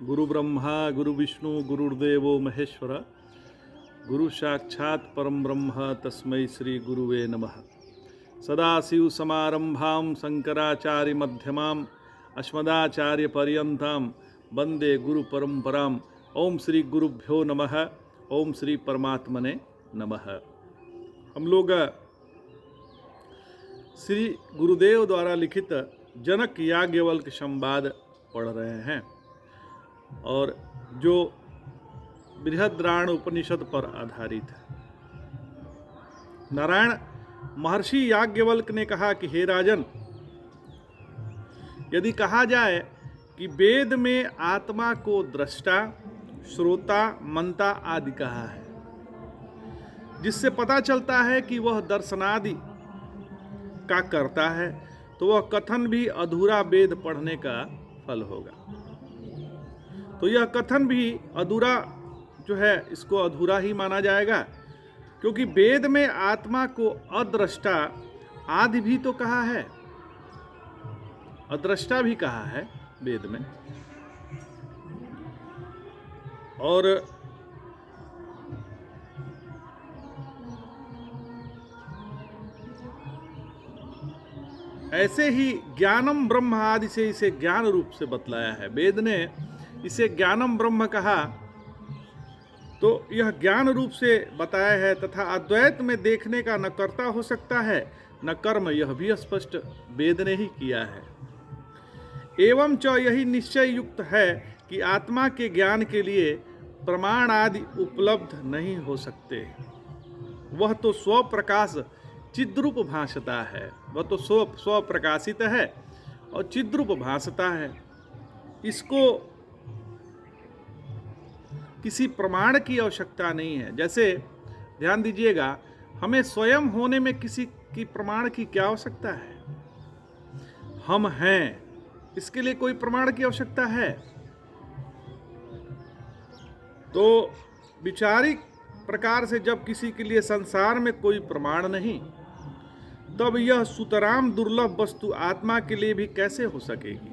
गुरु ब्रह्मा गुरु विष्णु गुरुर्देवो महेश्वर गुरु साक्षात् परम ब्रह्म तस्मै श्री गुरुवे नमः। सदाशिव समारंभां शंकराचार्य मध्यमाम् अस्मदाचार्य पर्यन्तां वंदे गुरु परंपराम्। ओम श्री गुरुभ्यो नमः। ओम श्री परमात्मने नमः। हम लोग श्री गुरुदेव द्वारा लिखित जनक याज्ञवल्क्य संवाद पढ़ रहे हैं और जो बृहद्राण उपनिषद पर आधारित है। नारायण महर्षि याज्ञवल्क्य ने कहा कि हे राजन, यदि कहा जाए कि वेद में आत्मा को दृष्टा, श्रोता, मंता आदि कहा है, जिससे पता चलता है कि वह दर्शनादि का करता है, तो वह कथन भी अधूरा वेद पढ़ने का फल होगा। तो यह कथन भी अधूरा जो है, इसको अधूरा ही माना जाएगा, क्योंकि वेद में आत्मा को अदृष्टा आदि भी तो कहा है, अदृष्टा भी कहा है वेद में। और ऐसे ही ज्ञानम ब्रह्म आदि से इसे ज्ञान रूप से बतलाया है। वेद ने इसे ज्ञानम ब्रह्म कहा तो यह ज्ञान रूप से बताया है, तथा अद्वैत में देखने का न कर्ता हो सकता है न कर्म, यह भी स्पष्ट वेद ने ही किया है। एवं च यही निश्चय युक्त है कि आत्मा के ज्ञान के लिए प्रमाण आदि उपलब्ध नहीं हो सकते। वह तो स्वप्रकाश चिद्रूप भासता है, वह तो स्वप्रकाशित है और चिद्रूप भासता है। इसको किसी प्रमाण की आवश्यकता नहीं है। जैसे ध्यान दीजिएगा, हमें स्वयं होने में किसी की प्रमाण की क्या आवश्यकता है? हम हैं, इसके लिए कोई प्रमाण की आवश्यकता है? तो विचारिक प्रकार से जब किसी के लिए संसार में कोई प्रमाण नहीं, तब यह सुतराम दुर्लभ वस्तु आत्मा के लिए भी कैसे हो सकेगी?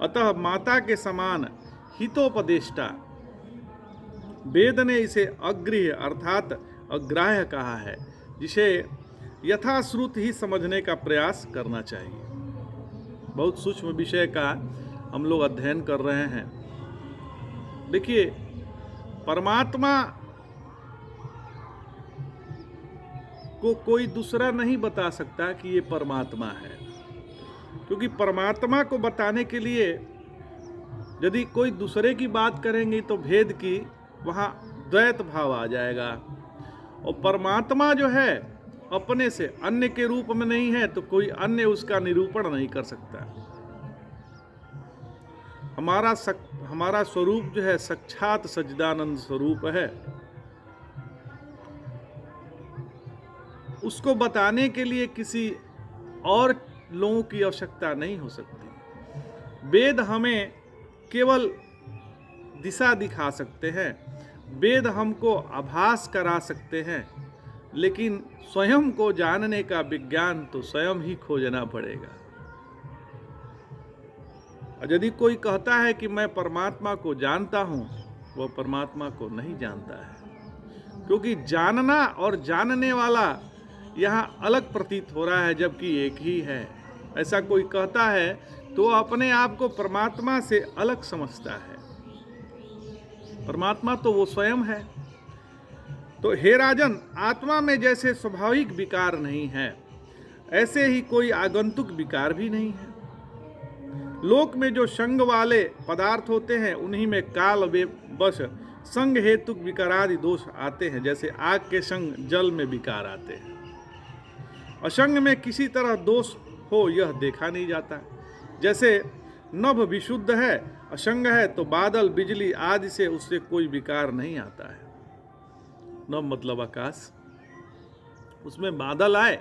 अतः माता के समान हितोपदेष्टा वेद ने इसे अगृह्य अर्थात अग्राह्य कहा है, जिसे यथाश्रुत ही समझने का प्रयास करना चाहिए। बहुत सूक्ष्म विषय का हम लोग अध्ययन कर रहे हैं। देखिए, परमात्मा को कोई दूसरा नहीं बता सकता कि ये परमात्मा है, क्योंकि परमात्मा को बताने के लिए यदि कोई दूसरे की बात करेंगे तो भेद की वहाँ द्वैत भाव आ जाएगा। और परमात्मा जो है अपने से अन्य के रूप में नहीं है, तो कोई अन्य उसका निरूपण नहीं कर सकता। हमारा स्वरूप जो है साक्षात सच्चिदानंद स्वरूप है। उसको बताने के लिए किसी और लोगों की आवश्यकता नहीं हो सकती। वेद हमें केवल दिशा दिखा सकते हैं, वेद हमको आभास करा सकते हैं, लेकिन स्वयं को जानने का विज्ञान तो स्वयं ही खोजना पड़ेगा। और यदि कोई कहता है कि मैं परमात्मा को जानता हूं, वह परमात्मा को नहीं जानता है, क्योंकि जानना और जानने वाला यहाँ अलग प्रतीत हो रहा है, जबकि एक ही है। ऐसा कोई कहता है तो अपने आप को परमात्मा से अलग समझता है। परमात्मा तो वो स्वयं है। तो हे राजन, आत्मा में जैसे स्वाभाविक विकार नहीं है, ऐसे ही कोई आगंतुक विकार भी नहीं है। लोक में जो संग वाले पदार्थ होते हैं, उन्हीं में काल वश संग हेतुक विकारादि दोष आते हैं। जैसे आग के संग जल में विकार आते हैं। असंग में किसी तरह दोष हो यह देखा नहीं जाता। जैसे नभ विशुद्ध है, असंग है, तो बादल, बिजली आदि से उससे कोई विकार नहीं आता है। नभ मतलब आकाश, उसमें बादल आए,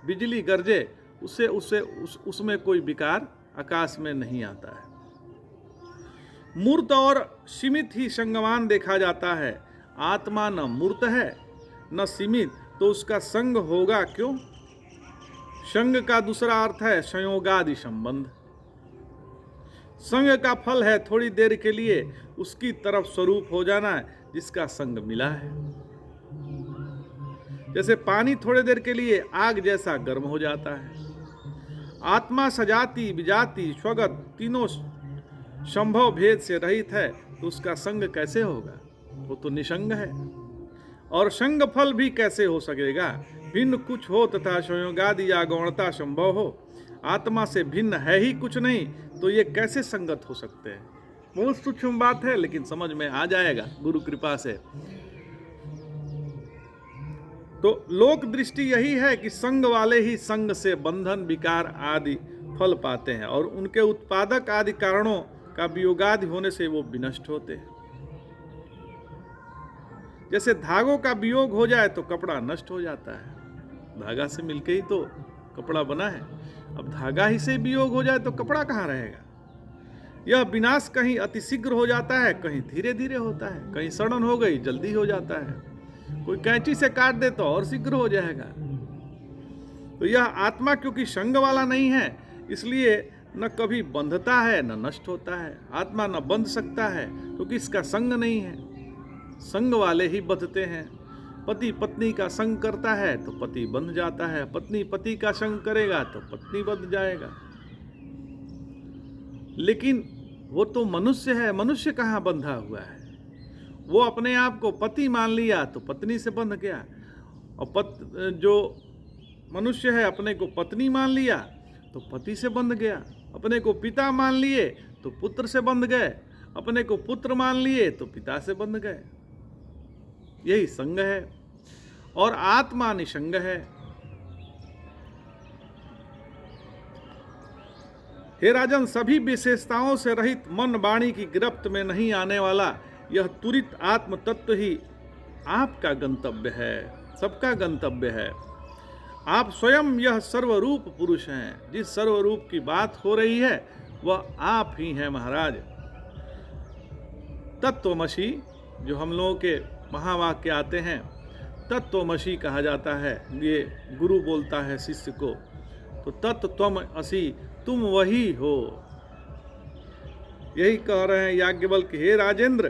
बिजली गरजे, उसमें कोई विकार आकाश में नहीं आता है। मूर्त और सीमित ही संगमान देखा जाता है। आत्मा न मूर्त है न सीमित, तो उसका संग होगा क्यों? संग का दूसरा अर्थ है संयोगादि संबंध। संग का फल है थोड़ी देर के लिए उसकी तरफ स्वरूप हो जाना जिसका संग मिला है। जैसे पानी थोड़ी देर के लिए आग जैसा गर्म हो जाता है। आत्मा सजाति विजाति स्वगत तीनों संभव भेद से रहित है, तो उसका संग कैसे होगा? वो तो निसंग है। और संग फल भी कैसे हो सकेगा? भिन्न कुछ हो तथा संयोगादि या गौणता संभव हो, आत्मा से भिन्न है ही कुछ नहीं, तो ये कैसे संगत हो सकते हैं? बहुत सूक्ष्म बात है, लेकिन समझ में आ जाएगा गुरु कृपा से। तो लोक दृष्टि यही है कि संग वाले ही संग से बंधन विकार आदि फल पाते हैं, और उनके उत्पादक आदि कारणों का वियोगादि होने से वो विनष्ट होते हैं। जैसे धागों का वियोग हो जाए तो कपड़ा नष्ट हो जाता है, धागा से मिलके ही तो कपड़ा बना है। अब धागा ही से वियोग हो जाए तो कपड़ा कहाँ रहेगा? यह विनाश कहीं अतिशीघ्र हो जाता है, कहीं धीरे धीरे होता है, कहीं सड़न हो गई जल्दी हो जाता है, कोई कैंची से काट दे तो और शीघ्र हो जाएगा। तो यह आत्मा क्योंकि संग वाला नहीं है, इसलिए न कभी बंधता है न नष्ट होता है। आत्मा न बंध सकता है क्योंकि इसका संग नहीं है, संग वाले ही बंधते हैं। पति पत्नी का संग करता है तो पति बंध जाता है, पत्नी पति का संग करेगा तो पत्नी बंध जाएगा। लेकिन वो तो मनुष्य है, मनुष्य कहाँ बंधा हुआ है? वो अपने आप को पति मान लिया तो पत्नी से बंध गया, और जो मनुष्य है अपने को पत्नी मान लिया तो पति से बंध गया, अपने को पिता मान लिए तो पुत्र से बंध गए, अपने को पुत्र मान लिए तो पिता से बंध गए। यही संग है, और आत्मा निसंग है। हे राजन, सभी विशेषताओं से रहित मन वाणी की गिरफ्त में नहीं आने वाला यह तुरित आत्म तत्व ही आपका गंतव्य है, सबका गंतव्य है। आप स्वयं यह सर्वरूप पुरुष हैं। जिस सर्वरूप की बात हो रही है वह आप ही हैं महाराज। तत्वमसि, जो हम लोगों के महावाक्य आते हैं, तत्वमसि कहा जाता है। ये गुरु बोलता है शिष्य को, तो तत्त्वमसि, तुम वही हो। यही कह रहे हैं याज्ञवल्क्य, हे राजेंद्र,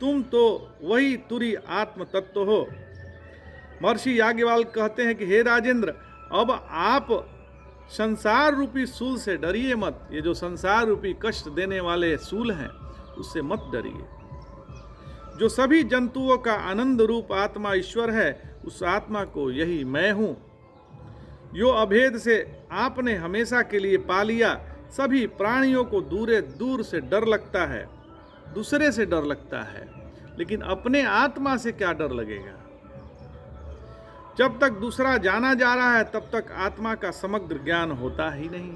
तुम तो वही तुरी आत्म तत्व हो। महर्षि याज्ञवल्क्य कहते हैं कि हे राजेंद्र, अब आप संसार रूपी सूल से डरिए मत। ये जो संसार रूपी कष्ट देने वाले सूल हैं उससे मत डरिए। जो सभी जंतुओं का आनंद रूप आत्मा ईश्वर है, उस आत्मा को यही मैं हूं। यो अभेद से आपने हमेशा के लिए पा लिया। सभी प्राणियों को दूर से डर लगता है, दूसरे से डर लगता है, लेकिन अपने आत्मा से क्या डर लगेगा? जब तक दूसरा जाना जा रहा है तब तक आत्मा का समग्र ज्ञान होता ही नहीं।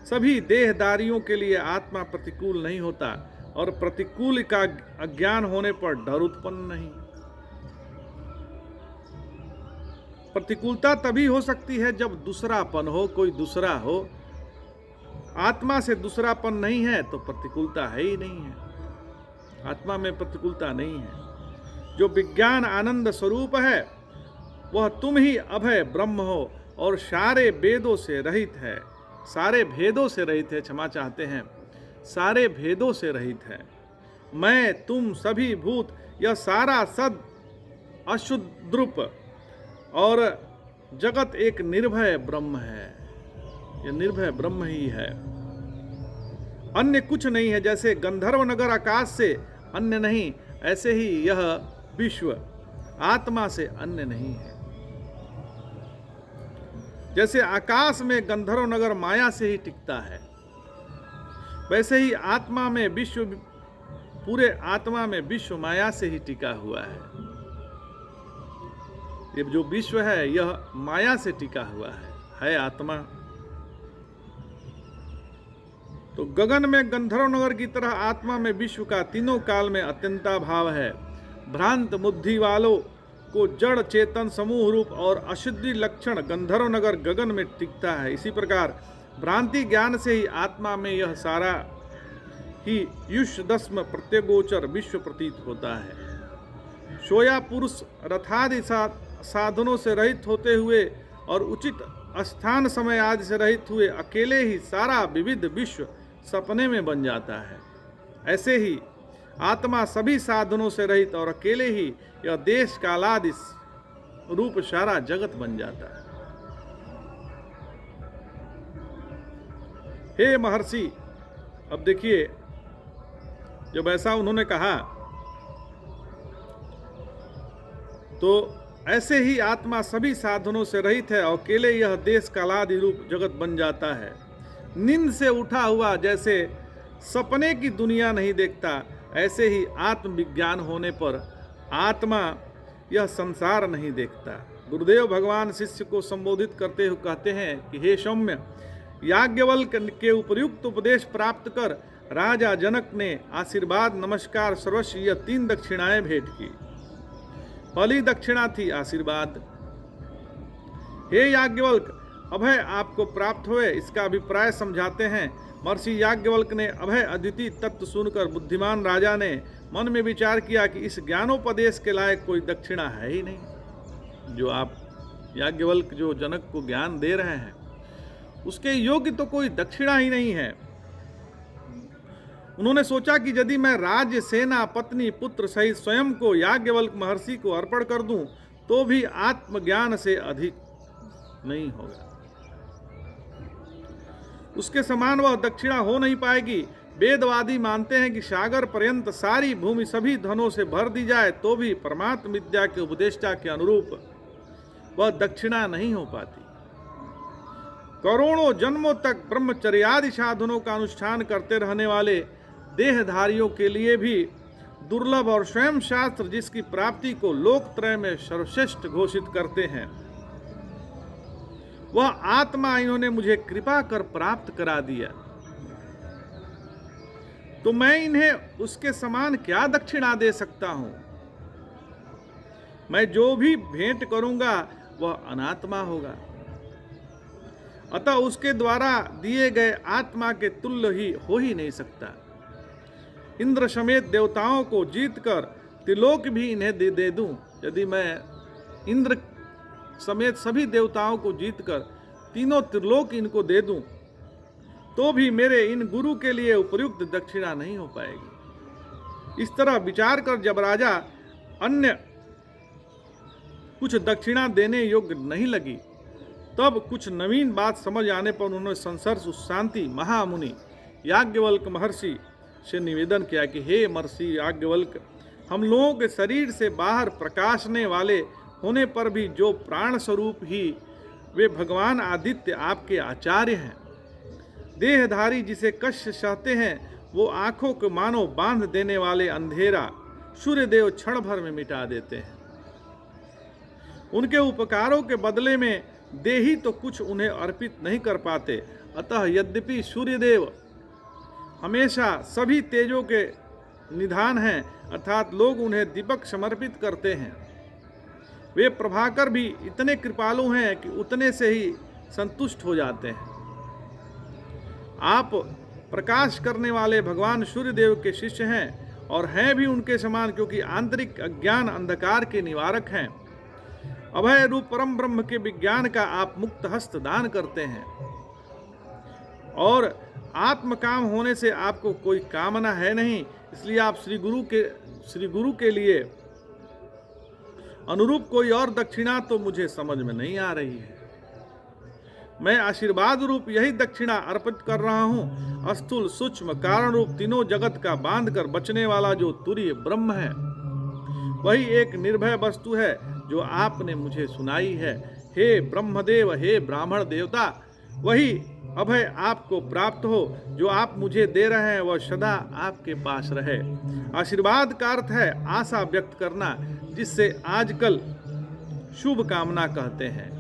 सभी देहदारियों के लिए आत्मा प्रतिकूल नहीं होता, और प्रतिकूल का अज्ञान होने पर डर उत्पन्न नहीं। प्रतिकूलता तभी हो सकती है जब दूसरापन हो, कोई दूसरा हो। आत्मा से दूसरापन नहीं है तो प्रतिकूलता है ही नहीं है। आत्मा में प्रतिकूलता नहीं है। जो विज्ञान आनंद स्वरूप है वह तुम ही अभय ब्रह्म हो, और सारे वेदों से रहित है, सारे भेदों से रहित है, क्षमा चाहते हैं, सारे भेदों से रहित है। मैं, तुम, सभी भूत, यह सारा सद अशुद्रूप और जगत एक निर्भय ब्रह्म है। यह निर्भय ब्रह्म ही है, अन्य कुछ नहीं है। जैसे गंधर्व नगर आकाश से अन्य नहीं, ऐसे ही यह विश्व आत्मा से अन्य नहीं है। जैसे आकाश में गंधर्व नगर माया से ही टिकता है, वैसे ही आत्मा में विश्व, पूरे आत्मा में विश्व माया से ही टिका हुआ है। ये जो विश्व है यह माया से टिका हुआ है आत्मा। तो गगन में गंधर्व नगर की तरह आत्मा में विश्व का तीनों काल में अत्यंता भाव है। भ्रांत बुद्धि वालों को जड़ चेतन समूह रूप और अशुद्धि लक्षण गंधर्व नगर गगन में टिकता है। इसी प्रकार भ्रांति ज्ञान से ही आत्मा में यह सारा ही युष्दस्म प्रत्यगोचर विश्व प्रतीत होता है। सोया पुरुष रथादि साधनों से रहित होते हुए और उचित स्थान समय आदि से रहित हुए अकेले ही सारा विविध विश्व सपने में बन जाता है। ऐसे ही आत्मा सभी साधनों से रहित और अकेले ही यह देश कालादि रूप सारा जगत बन जाता है। हे महर्षि, अब देखिए, जब ऐसा उन्होंने कहा तो ऐसे ही आत्मा सभी साधनों से रहित है और अकेले यह देश कालादि रूप जगत बन जाता है। नींद से उठा हुआ जैसे सपने की दुनिया नहीं देखता, ऐसे ही आत्मविज्ञान होने पर आत्मा यह संसार नहीं देखता। गुरुदेव भगवान शिष्य को संबोधित करते हुए कहते हैं कि हे सौम्य, याज्ञवल्क्य के उपयुक्त उपदेश प्राप्त कर राजा जनक ने आशीर्वाद, नमस्कार, सर्वस्व यह 3 दक्षिणाएं भेंट की। पहली दक्षिणा थी आशीर्वाद। हे याज्ञवल्क्य, अभय आपको प्राप्त हुए, इसका अभिप्राय समझाते हैं। महर्षि याज्ञवल्क्य ने अभय अद्वितीय तत्व सुनकर बुद्धिमान राजा ने मन में विचार किया कि इस ज्ञानोपदेश के लायक कोई दक्षिणा है ही नहीं। जो आप याज्ञवल्क्य जो जनक को ज्ञान दे रहे हैं, उसके योग्य तो कोई दक्षिणा ही नहीं है। उन्होंने सोचा कि यदि मैं राज्य, सेना, पत्नी, पुत्र सहित स्वयं को याज्ञवल्क्य महर्षि को अर्पण कर दूं तो भी आत्मज्ञान से अधिक नहीं होगा। उसके समान वह दक्षिणा हो नहीं पाएगी। वेदवादी मानते हैं कि सागर पर्यंत सारी भूमि सभी धनों से भर दी जाए तो भी परमात्म विद्या के उपदेष्टा के अनुरूप वह दक्षिणा नहीं हो पाती। करोड़ों जन्मों तक ब्रह्मचर्यादि साधनों का अनुष्ठान करते रहने वाले देहधारियों के लिए भी दुर्लभ और स्वयं शास्त्र जिसकी प्राप्ति को लोकत्रय में सर्वश्रेष्ठ घोषित करते हैं, वह आत्मा इन्होंने मुझे कृपा कर प्राप्त करा दिया, तो मैं इन्हें उसके समान क्या दक्षिणा दे सकता हूं। मैं जो भी भेंट करूंगा वह अनात्मा होगा, अतः उसके द्वारा दिए गए आत्मा के तुल्य ही हो ही नहीं सकता। इंद्र समेत देवताओं को जीतकर त्रिलोक भी इन्हें दे दूं, यदि मैं इंद्र समेत सभी देवताओं को जीतकर तीनों त्रिलोक इनको दे दूं तो भी मेरे इन गुरु के लिए उपयुक्त दक्षिणा नहीं हो पाएगी। इस तरह विचार कर जब राजा अन्य कुछ दक्षिणा देने योग्य नहीं लगी, तब कुछ नवीन बात समझ आने पर उन्होंने संसर्ष शांति महामुनि याज्ञवल्क्य महर्षि से निवेदन किया कि हे महर्षि याज्ञवल्क्य, हम लोगों के शरीर से बाहर प्रकाशने वाले होने पर भी जो प्राण स्वरूप ही वे भगवान आदित्य आपके आचार्य हैं। देहधारी जिसे कष्ट सहते हैं वो आंखों को मानो बांध देने वाले अंधेरा सूर्यदेव क्षण भर में मिटा देते हैं। उनके उपकारों के बदले में देही तो कुछ उन्हें अर्पित नहीं कर पाते। अतः यद्यपि सूर्यदेव हमेशा सभी तेजों के निधान हैं, अर्थात लोग उन्हें दीपक समर्पित करते हैं, वे प्रभाकर भी इतने कृपालु हैं कि उतने से ही संतुष्ट हो जाते हैं। आप प्रकाश करने वाले भगवान सूर्यदेव के शिष्य हैं और हैं भी उनके समान, क्योंकि आंतरिक अज्ञान अंधकार के निवारक हैं। अभय रूप परम ब्रह्म के विज्ञान का आप मुक्त हस्त दान करते हैं और आत्मकाम होने से आपको कोई कामना है नहीं, इसलिए आप श्री गुरु के लिए अनुरूप कोई और दक्षिणा तो मुझे समझ में नहीं आ रही है। मैं आशीर्वाद रूप यही दक्षिणा अर्पित कर रहा हूँ। स्थूल, सूक्ष्म, कारण रूप तीनों जगत का बांध कर बचने वाला जो तुरीय ब्रह्म है, वही एक निर्भय वस्तु है जो आपने मुझे सुनाई है। हे ब्रह्मदेव, हे ब्राह्मण देवता, वही अभय आपको प्राप्त हो। जो आप मुझे दे रहे हैं वह सदा आपके पास रहे। आशीर्वाद का अर्थ है आशा व्यक्त करना, जिससे आजकल शुभ कामना कहते हैं।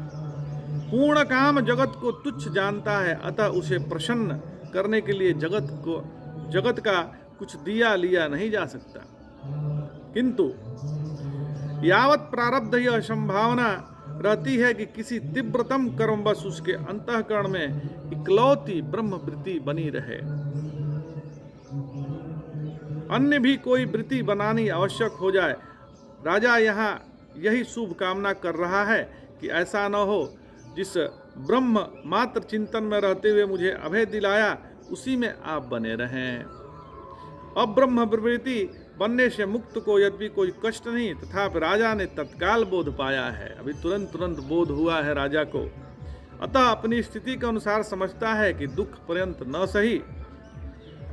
पूर्ण काम जगत को तुच्छ जानता है, अतः उसे प्रसन्न करने के लिए जगत का कुछ दिया लिया नहीं जा सकता। किंतु यावत प्रारब्ध यह संभावना रहती है कि किसी तीव्रतम कर्मवश उसके अंतःकरण में इकलौती ब्रह्म वृत्ति बनी रहे, अन्य भी कोई वृत्ति बनानी आवश्यक हो जाए। राजा यहाँ यही शुभ कामना कर रहा है कि ऐसा न हो जिस ब्रह्म मात्र चिंतन में रहते हुए मुझे अभय दिलाया उसी में आप बने रहें। अब्रह्म प्रवृत्ति बनने से मुक्त को यद्यपि कोई कष्ट नहीं, तथापि राजा ने तत्काल बोध पाया है, अभी तुरंत बोध हुआ है राजा को। अतः अपनी स्थिति के अनुसार समझता है कि दुख पर्यंत न सही,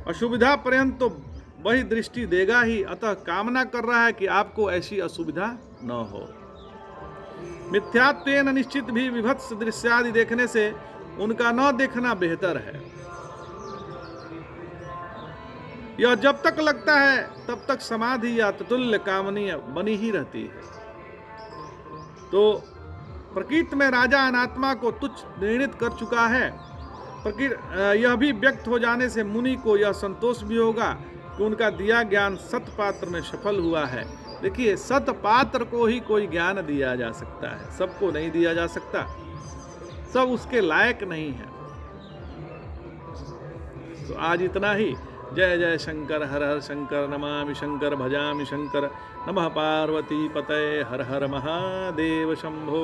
असुविधा पर्यंत तो वही दृष्टि देगा ही। अतः कामना कर रहा है कि आपको ऐसी असुविधा न हो। मिथ्यात्वेन निश्चित भी विभत्स दृश्यादि देखने से उनका न देखना बेहतर है। यह जब तक लगता है तब तक समाधि या तुल्य कामनीय बनी ही रहती है। तो प्रकृति में राजा अनात्मा को तुच्छ निर्णित कर चुका है। यह भी व्यक्त हो जाने से मुनि को यह संतोष भी होगा कि उनका दिया ज्ञान सतपात्र में सफल हुआ है। देखिए, सतपात्र को ही कोई ज्ञान दिया जा सकता है, सबको नहीं दिया जा सकता, सब उसके लायक नहीं है। तो आज इतना ही। जय जय शंकर, हर हर शंकर, नमामि शंकर, भजामि शंकर। नमः पार्वती पतये, हर हर महादेव शंभो।